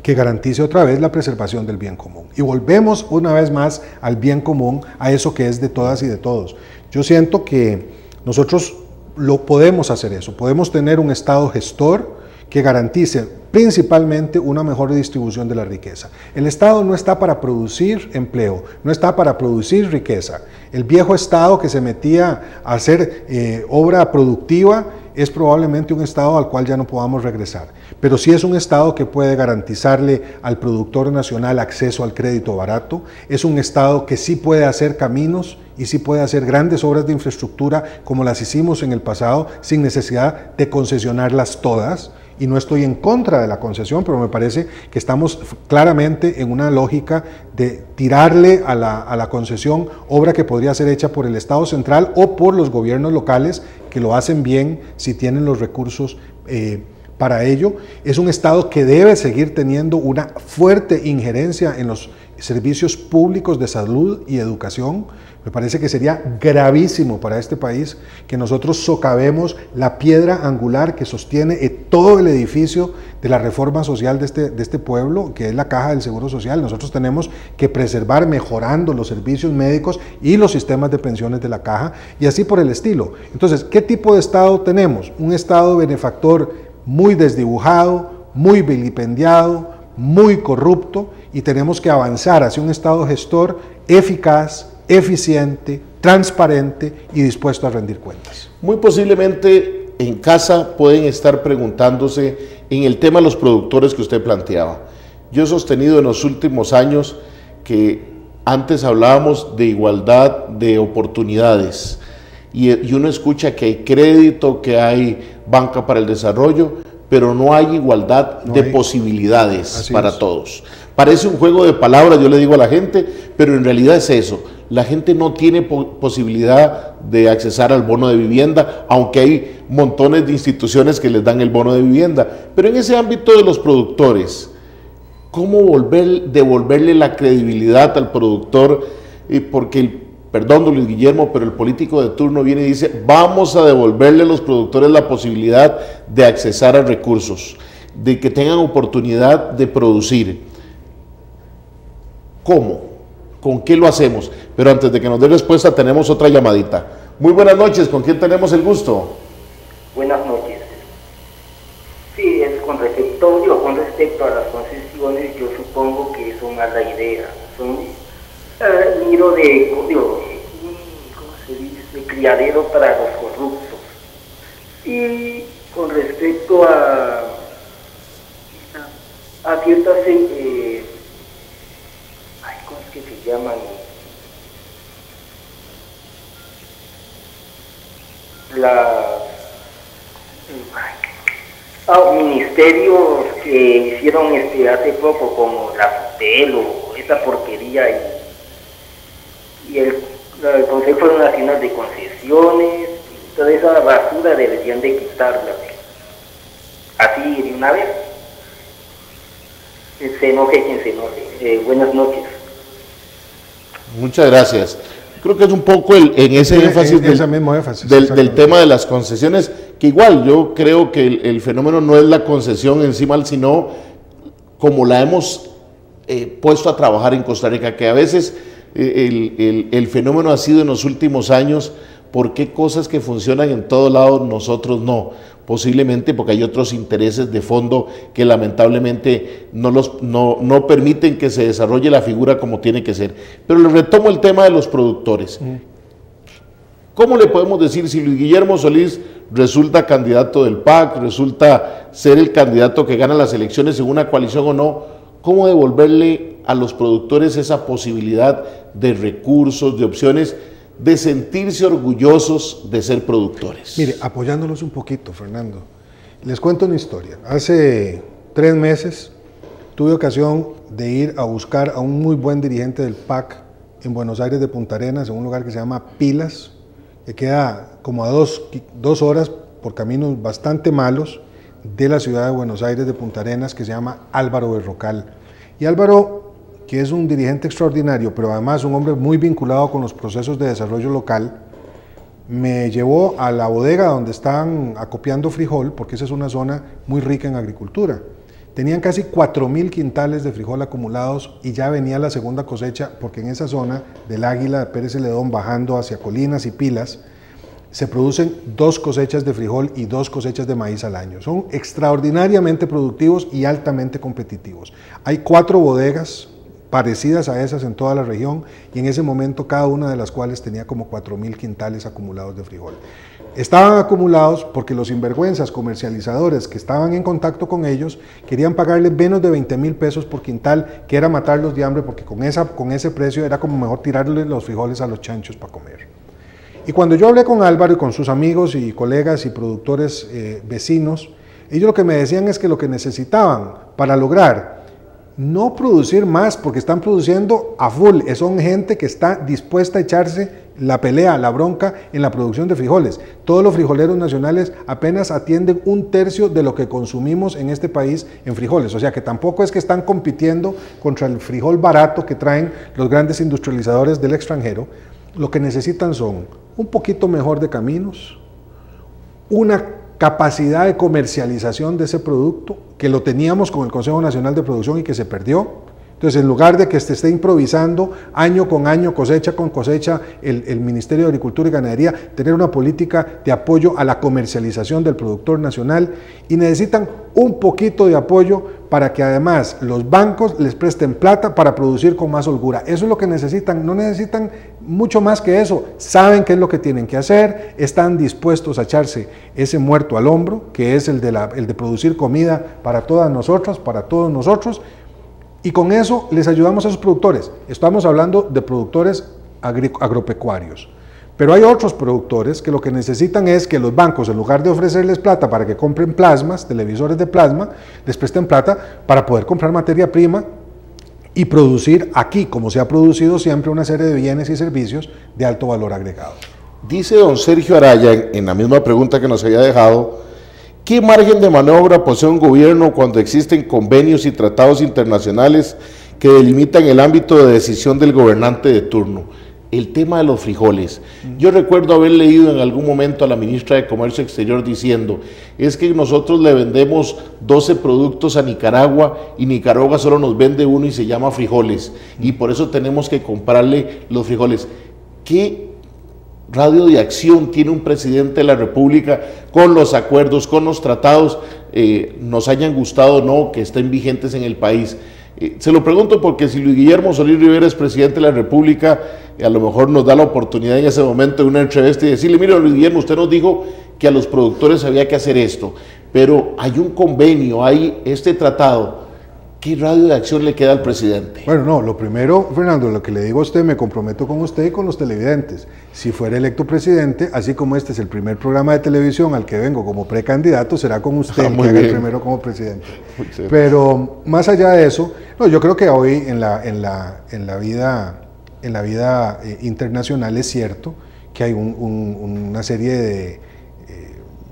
que garantice otra vez la preservación del bien común. Y volvemos una vez más al bien común, a eso que es de todas y de todos. Yo siento que nosotros lo podemos hacer eso, podemos tener un Estado gestor que garantice principalmente una mejor distribución de la riqueza. El Estado no está para producir empleo, no está para producir riqueza. El viejo Estado que se metía a hacer obra productiva es probablemente un Estado al cual ya no podamos regresar, pero sí es un Estado que puede garantizarle al productor nacional acceso al crédito barato, es un Estado que sí puede hacer caminos y sí puede hacer grandes obras de infraestructura como las hicimos en el pasado sin necesidad de concesionarlas todas. Y no estoy en contra de la concesión, pero me parece que estamos claramente en una lógica de tirarle a la concesión obra que podría ser hecha por el Estado central o por los gobiernos locales que lo hacen bien si tienen los recursos Para ello, es un Estado que debe seguir teniendo una fuerte injerencia en los servicios públicos de salud y educación. Me parece que sería gravísimo para este país que nosotros socavemos la piedra angular que sostiene todo el edificio de la reforma social de este pueblo, que es la Caja del Seguro Social. Nosotros tenemos que preservar mejorando los servicios médicos y los sistemas de pensiones de la Caja, y así por el estilo. Entonces, ¿qué tipo de Estado tenemos? Un Estado benefactor muy desdibujado, muy vilipendiado, muy corrupto, y tenemos que avanzar hacia un Estado gestor eficaz, eficiente, transparente y dispuesto a rendir cuentas. Muy posiblemente en casa pueden estar preguntándose en el tema de los productores que usted planteaba. Yo he sostenido en los últimos años que antes hablábamos de igualdad de oportunidades y uno escucha que hay crédito, que hay banca para el desarrollo, pero no hay igualdad de posibilidades para todos. Parece un juego de palabras, yo le digo a la gente, pero en realidad es eso. La gente no tiene posibilidad de accesar al bono de vivienda, aunque hay montones de instituciones que les dan el bono de vivienda. Pero en ese ámbito de los productores, ¿cómo devolverle la credibilidad al productor? Porque perdón, don Luis Guillermo, pero el político de turno viene y dice, vamos a devolverle a los productores la posibilidad de accesar a recursos, de que tengan oportunidad de producir. ¿Cómo? ¿Con qué lo hacemos? Pero antes de que nos dé respuesta, tenemos otra llamadita. Muy buenas noches, ¿con quién tenemos el gusto? Buenas noches. Sí, es con respecto a las concesiones, yo supongo que son a la idea, son nido de, ¿cómo se dice?, criadero para los corruptos. Y con respecto a ciertas, ¿cómo es que se llaman? Ministerios que hicieron hace poco, como la FUTEL o esa porquería, y el Consejo Nacional de Concesiones, toda esa basura deberían de quitarla, así de una vez. Se enoje quien se enoje. Buenas noches. Muchas gracias. Creo que es un poco en ese énfasis del tema de las concesiones, que igual yo creo que el fenómeno no es la concesión encima, sino como la hemos puesto a trabajar en Costa Rica, que a veces el fenómeno ha sido en los últimos años, ¿por qué cosas que funcionan en todo lado nosotros no? Posiblemente porque hay otros intereses de fondo que lamentablemente no permiten que se desarrolle la figura como tiene que ser. Pero le retomo el tema de los productores. ¿Cómo le podemos decir si Luis Guillermo Solís resulta candidato del PAC, resulta ser el candidato que gana las elecciones en una coalición o no? ¿Cómo devolverle a los productores esa posibilidad de recursos, de opciones, de sentirse orgullosos de ser productores? Mire, apoyándolos un poquito, Fernando, les cuento una historia. Hace 3 meses tuve ocasión de ir a buscar a un muy buen dirigente del PAC en Buenos Aires de Punta Arenas, en un lugar que se llama Pilas, que queda como a 2 horas por caminos bastante malos de la ciudad de Buenos Aires de Punta Arenas, que se llama Álvaro Berrocal. Y Álvaro, que es un dirigente extraordinario, pero además un hombre muy vinculado con los procesos de desarrollo local, me llevó a la bodega donde estaban acopiando frijol, porque esa es una zona muy rica en agricultura. Tenían casi 4.000 quintales de frijol acumulados y ya venía la segunda cosecha, porque en esa zona del Águila, de Pérez Celedón, bajando hacia Colinas y Pilas, se producen 2 cosechas de frijol y 2 cosechas de maíz al año. Son extraordinariamente productivos y altamente competitivos. Hay 4 bodegas parecidas a esas en toda la región, y en ese momento cada una de las cuales tenía como 4.000 quintales acumulados de frijol. Estaban acumulados porque los sinvergüenzas comercializadores que estaban en contacto con ellos querían pagarles menos de 20.000 pesos por quintal, que era matarlos de hambre, porque con ese precio era como mejor tirarle los frijoles a los chanchos para comer. Y cuando yo hablé con Álvaro y con sus amigos y colegas y productores vecinos, ellos lo que me decían es que lo que necesitaban para lograr no producir más, porque están produciendo a full, son gente que está dispuesta a echarse la pelea, la bronca en la producción de frijoles. Todos los frijoleros nacionales apenas atienden 1/3 de lo que consumimos en este país en frijoles. O sea que tampoco es que están compitiendo contra el frijol barato que traen los grandes industrializadores del extranjero. Lo que necesitan son un poquito mejor de caminos, una capacidad de comercialización de ese producto, que lo teníamos con el Consejo Nacional de Producción y que se perdió. Entonces, en lugar de que se esté improvisando año con año, cosecha con cosecha, el Ministerio de Agricultura y Ganadería, tener una política de apoyo a la comercialización del productor nacional, y necesitan un poquito de apoyo para que además los bancos les presten plata para producir con más holgura. Eso es lo que necesitan, no necesitan mucho más que eso. Saben qué es lo que tienen que hacer, están dispuestos a echarse ese muerto al hombro, que es el de producir comida para todas nosotras, para todos nosotros, y con eso les ayudamos a esos productores. Estamos hablando de productores agropecuarios. Pero hay otros productores que lo que necesitan es que los bancos, en lugar de ofrecerles plata para que compren plasmas, televisores de plasma, les presten plata para poder comprar materia prima y producir aquí, como se ha producido siempre, una serie de bienes y servicios de alto valor agregado. Dice don Sergio Araya, en la misma pregunta que nos había dejado, ¿qué margen de maniobra posee un gobierno cuando existen convenios y tratados internacionales que delimitan el ámbito de decisión del gobernante de turno? El tema de los frijoles. Yo recuerdo haber leído en algún momento a la ministra de Comercio Exterior diciendo, es que nosotros le vendemos 12 productos a Nicaragua y Nicaragua solo nos vende uno y se llama frijoles, y por eso tenemos que comprarle los frijoles. ¿Qué radio de acción tiene un presidente de la República con los acuerdos, con los tratados, nos hayan gustado o no, que estén vigentes en el país? Se lo pregunto porque si Luis Guillermo Solís Rivera es presidente de la República, a lo mejor nos da la oportunidad en ese momento de una entrevista y decirle, mire Luis Guillermo, usted nos dijo que a los productores había que hacer esto, pero hay un convenio, hay este tratado. ¿Qué radio de acción le queda al presidente? Bueno, no, lo primero, Fernando, lo que le digo a usted, me comprometo con usted y con los televidentes. Si fuera electo presidente, así como este es el primer programa de televisión al que vengo como precandidato, será con usted el que haga el primero como presidente. Pero más allá de eso, no, yo creo que hoy en la vida internacional es cierto que hay una serie de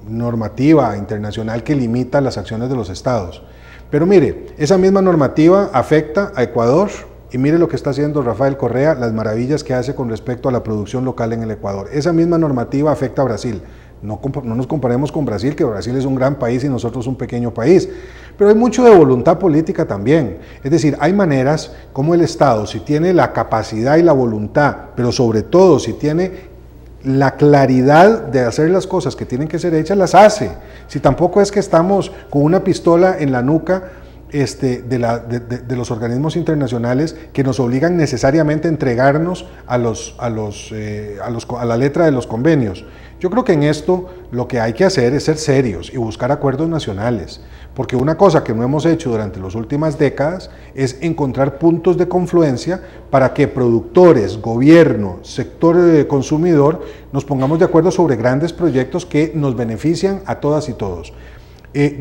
normativa internacional que limita las acciones de los estados. Pero mire, esa misma normativa afecta a Ecuador, y mire lo que está haciendo Rafael Correa, las maravillas que hace con respecto a la producción local en el Ecuador. Esa misma normativa afecta a Brasil. No nos comparemos con Brasil, que Brasil es un gran país y nosotros un pequeño país. Pero hay mucho de voluntad política también. Es decir, hay maneras como el Estado, si tiene la capacidad y la voluntad, pero sobre todo si tiene la claridad de hacer las cosas que tienen que ser hechas, las hace. Si tampoco es que estamos con una pistola en la nuca de los organismos internacionales que nos obligan necesariamente a entregarnos a la letra de los convenios. Yo creo que en esto lo que hay que hacer es ser serios y buscar acuerdos nacionales, porque una cosa que no hemos hecho durante las últimas décadas es encontrar puntos de confluencia para que productores, gobierno, sector consumidor nos pongamos de acuerdo sobre grandes proyectos que nos benefician a todas y todos.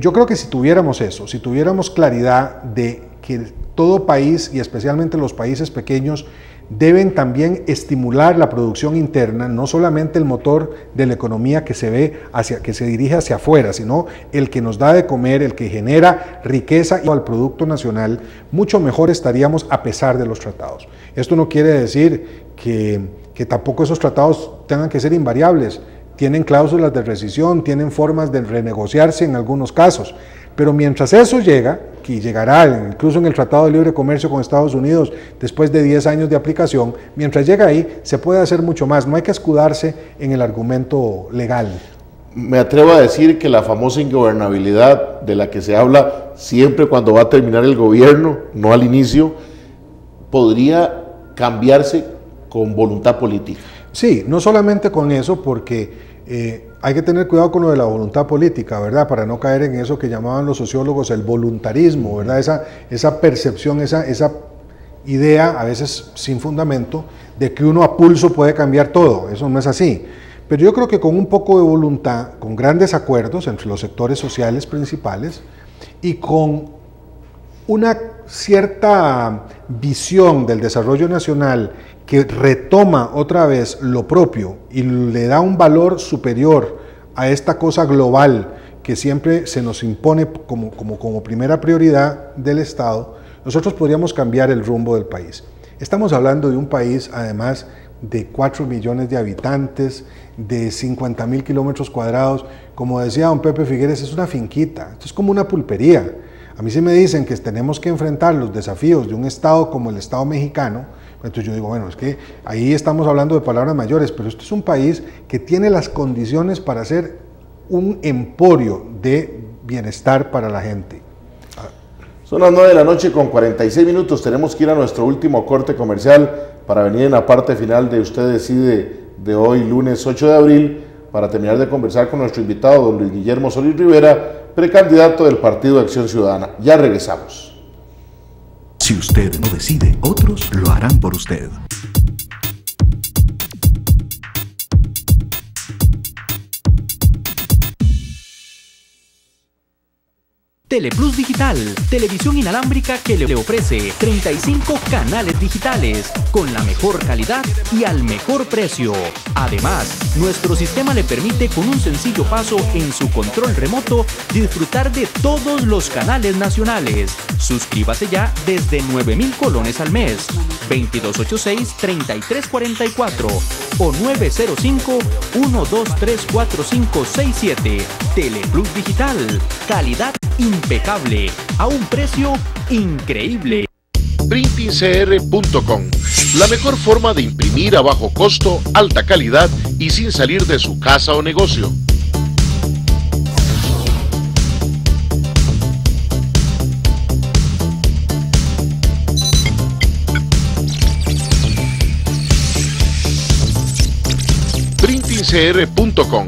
Yo creo que si tuviéramos eso, si tuviéramos claridad de que todo país y especialmente los países pequeños deben también estimular la producción interna, no solamente el motor de la economía que se dirige hacia afuera, sino el que nos da de comer, el que genera riqueza y al producto nacional, mucho mejor estaríamos a pesar de los tratados. Esto no quiere decir que tampoco esos tratados tengan que ser invariables. Tienen cláusulas de rescisión, tienen formas de renegociarse en algunos casos, pero mientras eso llega, que llegará incluso en el Tratado de Libre Comercio con Estados Unidos después de 10 años de aplicación, mientras llega ahí se puede hacer mucho más, no hay que escudarse en el argumento legal. Me atrevo a decir que la famosa ingobernabilidad de la que se habla siempre cuando va a terminar el gobierno, no al inicio, podría cambiarse con voluntad política. Sí, no solamente con eso, porque hay que tener cuidado con lo de la voluntad política, ¿verdad? Para no caer en eso que llamaban los sociólogos el voluntarismo, ¿verdad? Esa percepción, esa idea, a veces sin fundamento, de que uno a pulso puede cambiar todo. Eso no es así. Pero yo creo que con un poco de voluntad, con grandes acuerdos entre los sectores sociales principales y con una cierta visión del desarrollo nacional que retoma otra vez lo propio y le da un valor superior a esta cosa global que siempre se nos impone como primera prioridad del Estado, nosotros podríamos cambiar el rumbo del país. Estamos hablando de un país, además, de 4 millones de habitantes, de 50.000 kilómetros cuadrados. Como decía don Pepe Figueres, es una finquita, esto es como una pulpería. A mí sí me dicen que tenemos que enfrentar los desafíos de un Estado como el Estado mexicano, entonces yo digo, bueno, es que ahí estamos hablando de palabras mayores, pero esto es un país que tiene las condiciones para ser un emporio de bienestar para la gente. Son las 9 de la noche con 46 minutos, tenemos que ir a nuestro último corte comercial para venir en la parte final de Usted Decide de hoy, lunes 8 de abril, para terminar de conversar con nuestro invitado, don Luis Guillermo Solís Rivera, precandidato del Partido de Acción Ciudadana. Ya regresamos. Si usted no decide, otros lo harán por usted. Teleplus Digital, televisión inalámbrica que le ofrece 35 canales digitales con la mejor calidad y al mejor precio. Además, nuestro sistema le permite con un sencillo paso en su control remoto disfrutar de todos los canales nacionales. Suscríbase ya desde 9,000 colones al mes. 2286-3344 o 905-1234567. Teleplus Digital, calidad impecable a un precio increíble. PrintingCR.com, la mejor forma de imprimir a bajo costo, alta calidad y sin salir de su casa o negocio. PrintingCR.com,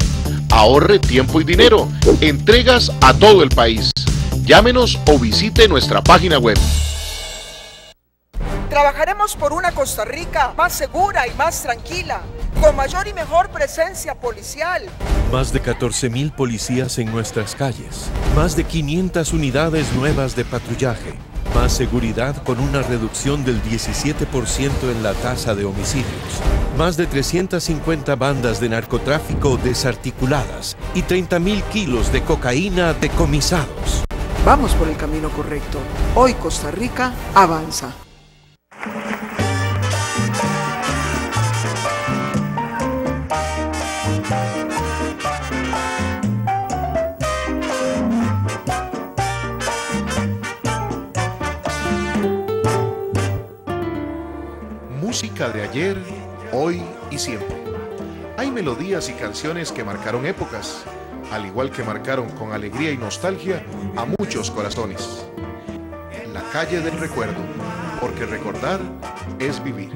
ahorre tiempo y dinero, entregas a todo el país. Llámenos o visite nuestra página web. Trabajaremos por una Costa Rica más segura y más tranquila, con mayor y mejor presencia policial. Más de 14,000 policías en nuestras calles, más de 500 unidades nuevas de patrullaje, más seguridad con una reducción del 17% en la tasa de homicidios, más de 350 bandas de narcotráfico desarticuladas y 30,000 kilos de cocaína decomisados. Vamos por el camino correcto. Hoy Costa Rica avanza. Música de ayer, hoy y siempre. Hay melodías y canciones que marcaron épocas, al igual que marcaron con alegría y nostalgia a muchos corazones. La calle del recuerdo, porque recordar es vivir.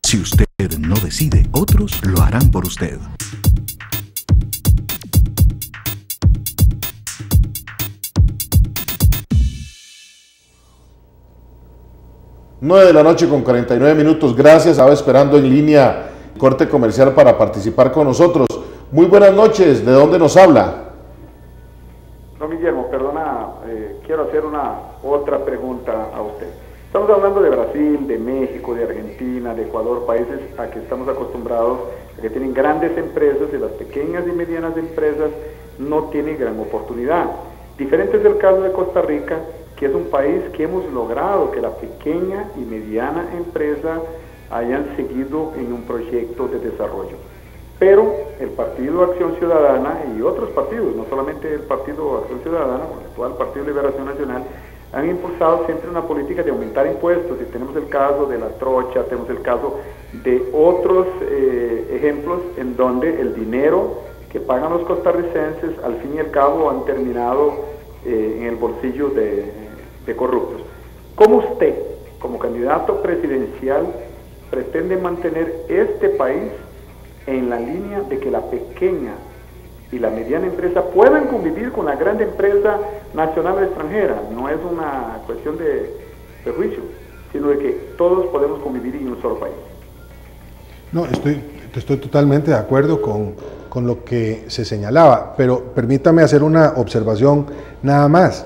Si usted no decide, otros lo harán por usted. Nueve de la noche con 49 minutos. Gracias. Estaba esperando en línea corte comercial para participar con nosotros. Muy buenas noches. ¿De dónde nos habla? Don Guillermo, perdona, quiero hacer otra pregunta a usted. Estamos hablando de Brasil, de México, de Argentina, de Ecuador, países a que estamos acostumbrados, a que tienen grandes empresas y las pequeñas y medianas empresas no tienen gran oportunidad. Diferente es el caso de Costa Rica, que es un país que hemos logrado que la pequeña y mediana empresa hayan seguido en un proyecto de desarrollo. Pero el Partido Acción Ciudadana y otros partidos, no solamente el Partido Acción Ciudadana, el actual Partido Liberación Nacional, han impulsado siempre una política de aumentar impuestos, y tenemos el caso de la trocha, tenemos el caso de otros ejemplos en donde el dinero que pagan los costarricenses al fin y al cabo han terminado en el bolsillo de corruptos. ¿Cómo usted, como candidato presidencial, pretende mantener este país en la línea de que la pequeña y la mediana empresa puedan convivir con la gran empresa nacional o extranjera? No es una cuestión de prejuicio, sino de que todos podemos convivir en un solo país. No, estoy Estoy totalmente de acuerdo con lo que se señalaba, pero permítame hacer una observación nada más.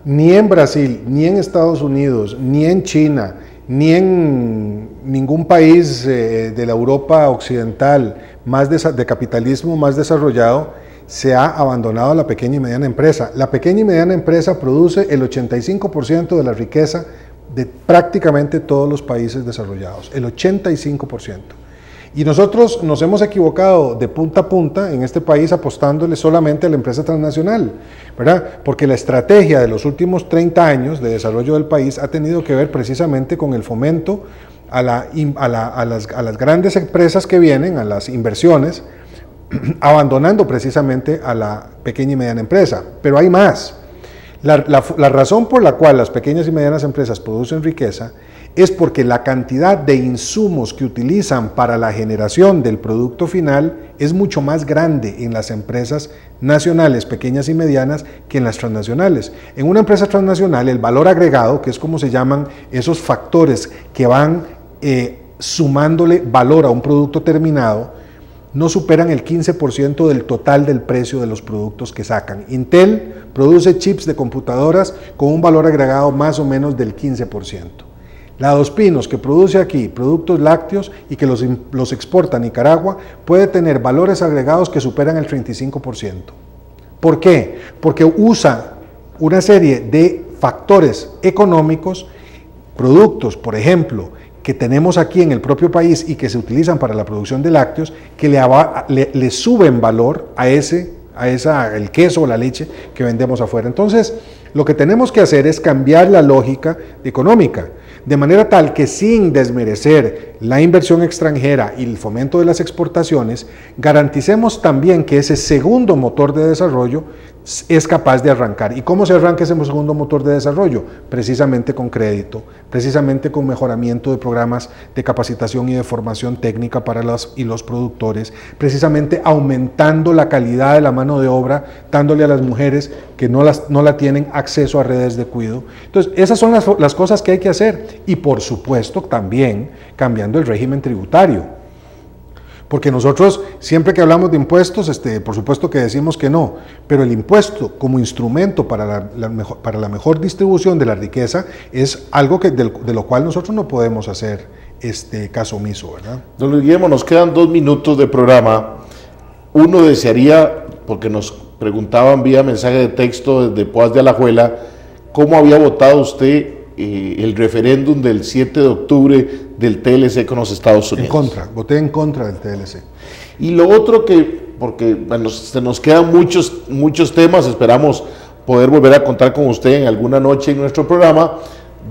Ni en Brasil, ni en Estados Unidos, ni en China, ni en ningún país de la Europa occidental de capitalismo más desarrollado se ha abandonado a la pequeña y mediana empresa. La pequeña y mediana empresa produce el 85% de la riqueza de prácticamente todos los países desarrollados, el 85%. Y nosotros nos hemos equivocado de punta a punta en este país apostándole solamente a la empresa transnacional, ¿verdad? Porque la estrategia de los últimos 30 años de desarrollo del país ha tenido que ver precisamente con el fomento a las grandes empresas que vienen, a las inversiones, abandonando precisamente a la pequeña y mediana empresa. Pero hay más. La razón por la cual las pequeñas y medianas empresas producen riqueza es porque la cantidad de insumos que utilizan para la generación del producto final es mucho más grande en las empresas nacionales, pequeñas y medianas, que en las transnacionales. En una empresa transnacional, el valor agregado, que es como se llaman esos factores que van sumándole valor a un producto terminado, no superan el 15% del total del precio de los productos que sacan. Intel produce chips de computadoras con un valor agregado más o menos del 15%. La Dos Pinos, que produce aquí productos lácteos y que los exporta a Nicaragua, puede tener valores agregados que superan el 35%. ¿Por qué? Porque usa una serie de factores económicos, productos, por ejemplo, que tenemos aquí en el propio país y que se utilizan para la producción de lácteos, que le suben valor a el queso o la leche que vendemos afuera. Entonces, lo que tenemos que hacer es cambiar la lógica económica, de manera tal que sin desmerecer la inversión extranjera y el fomento de las exportaciones, garanticemos también que ese segundo motor de desarrollo es capaz de arrancar. ¿Y cómo se arranca ese segundo motor de desarrollo? Precisamente con crédito, precisamente con mejoramiento de programas de capacitación y de formación técnica para los productores, precisamente aumentando la calidad de la mano de obra, dándole a las mujeres que no la tienen acceso a redes de cuidado. Entonces, esas son las cosas que hay que hacer. Y por supuesto también cambiando el régimen tributario. Porque nosotros, siempre que hablamos de impuestos, por supuesto que decimos que no, pero el impuesto como instrumento para la mejor distribución de la riqueza es algo de lo cual nosotros no podemos hacer caso omiso, ¿verdad? Don Luis Guillermo, nos quedan 2 minutos de programa. Uno desearía, porque nos preguntaban vía mensaje de texto desde Poás de Alajuela, ¿cómo había votado usted el referéndum del 7 de octubre del TLC con los Estados Unidos? Voté en contra del TLC. Y lo otro porque bueno, se nos quedan muchos temas, esperamos poder volver a contar con usted en alguna noche en nuestro programa.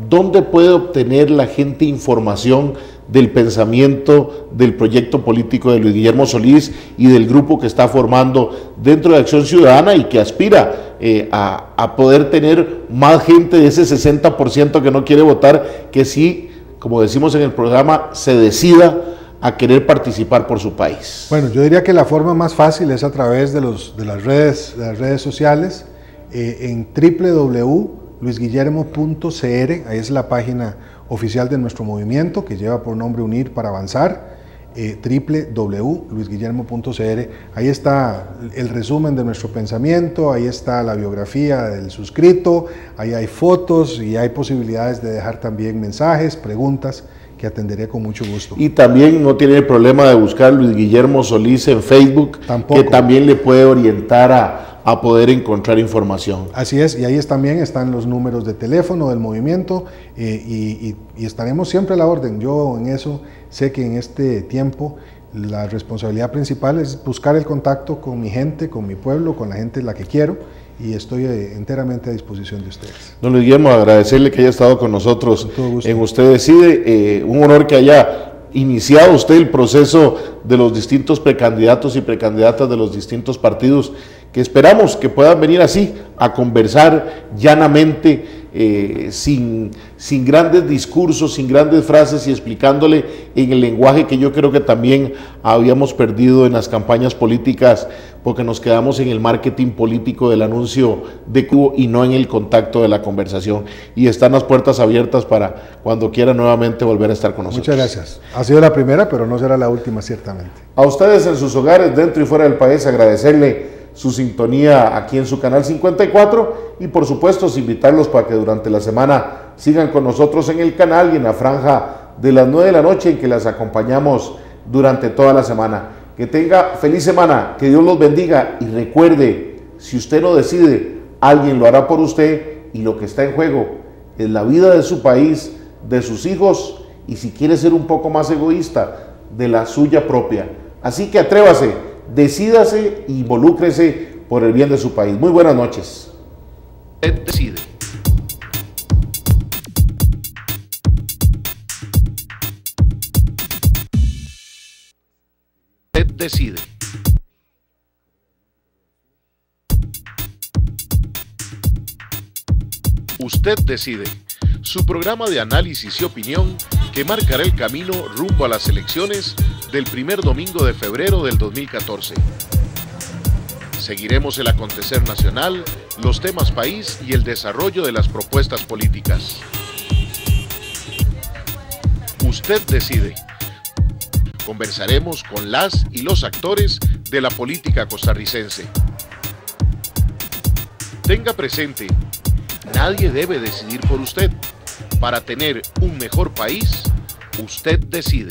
¿Dónde puede obtener la gente información del pensamiento del proyecto político de Luis Guillermo Solís y del grupo que está formando dentro de Acción Ciudadana y que aspira a poder tener más gente de ese 60% que no quiere votar, que sí, como decimos en el programa, se decida a querer participar por su país? Bueno, yo diría que la forma más fácil es a través de las redes sociales, en www.luisguillermo.cr, ahí es la página oficial de nuestro movimiento que lleva por nombre Unir para Avanzar, www.luisguillermo.cr, ahí está el resumen de nuestro pensamiento, ahí está la biografía del suscrito, ahí hay fotos y hay posibilidades de dejar también mensajes, preguntas que atenderé con mucho gusto. Y también no tiene el problema de buscar Luis Guillermo Solís en Facebook, tampoco, que también le puede orientar a poder encontrar información. Así es, y ahí también están los números de teléfono del movimiento y estaremos siempre a la orden. Yo en eso sé que en este tiempo la responsabilidad principal es buscar el contacto con mi gente, con mi pueblo, con la gente la que quiero, y estoy enteramente a disposición de ustedes. Don Luis Guillermo, agradecerle que haya estado con nosotros en Usted Decide, un honor que haya iniciado usted el proceso de los distintos precandidatos y precandidatas de los distintos partidos que esperamos que puedan venir así a conversar llanamente, sin grandes discursos, sin grandes frases y explicándole en el lenguaje que yo creo que también habíamos perdido en las campañas políticas, porque nos quedamos en el marketing político del anuncio de cubo y no en el contacto de la conversación. Y están las puertas abiertas para cuando quiera nuevamente volver a estar con nosotros. Muchas gracias. Ha sido la primera, pero no será la última, ciertamente. A ustedes en sus hogares, dentro y fuera del país, agradecerle su sintonía aquí en su canal 54 y por supuesto invitarlos para que durante la semana sigan con nosotros en el canal y en la franja de las 9 de la noche en que las acompañamos durante toda la semana. Que tenga feliz semana, que Dios los bendiga y recuerde, si usted no decide, alguien lo hará por usted y lo que está en juego es la vida de su país, de sus hijos y si quiere ser un poco más egoísta, de la suya propia. Así que atrévase, decídase e involúcrese por el bien de su país. Muy buenas noches. Usted decide. Usted decide. Usted decide. Su programa de análisis y opinión que marcará el camino rumbo a las elecciones del primer domingo de febrero del 2014. Seguiremos el acontecer nacional, los temas país y el desarrollo de las propuestas políticas. Usted decide. Conversaremos con las y los actores de la política costarricense. Tenga presente, nadie debe decidir por usted. Para tener un mejor país, usted decide.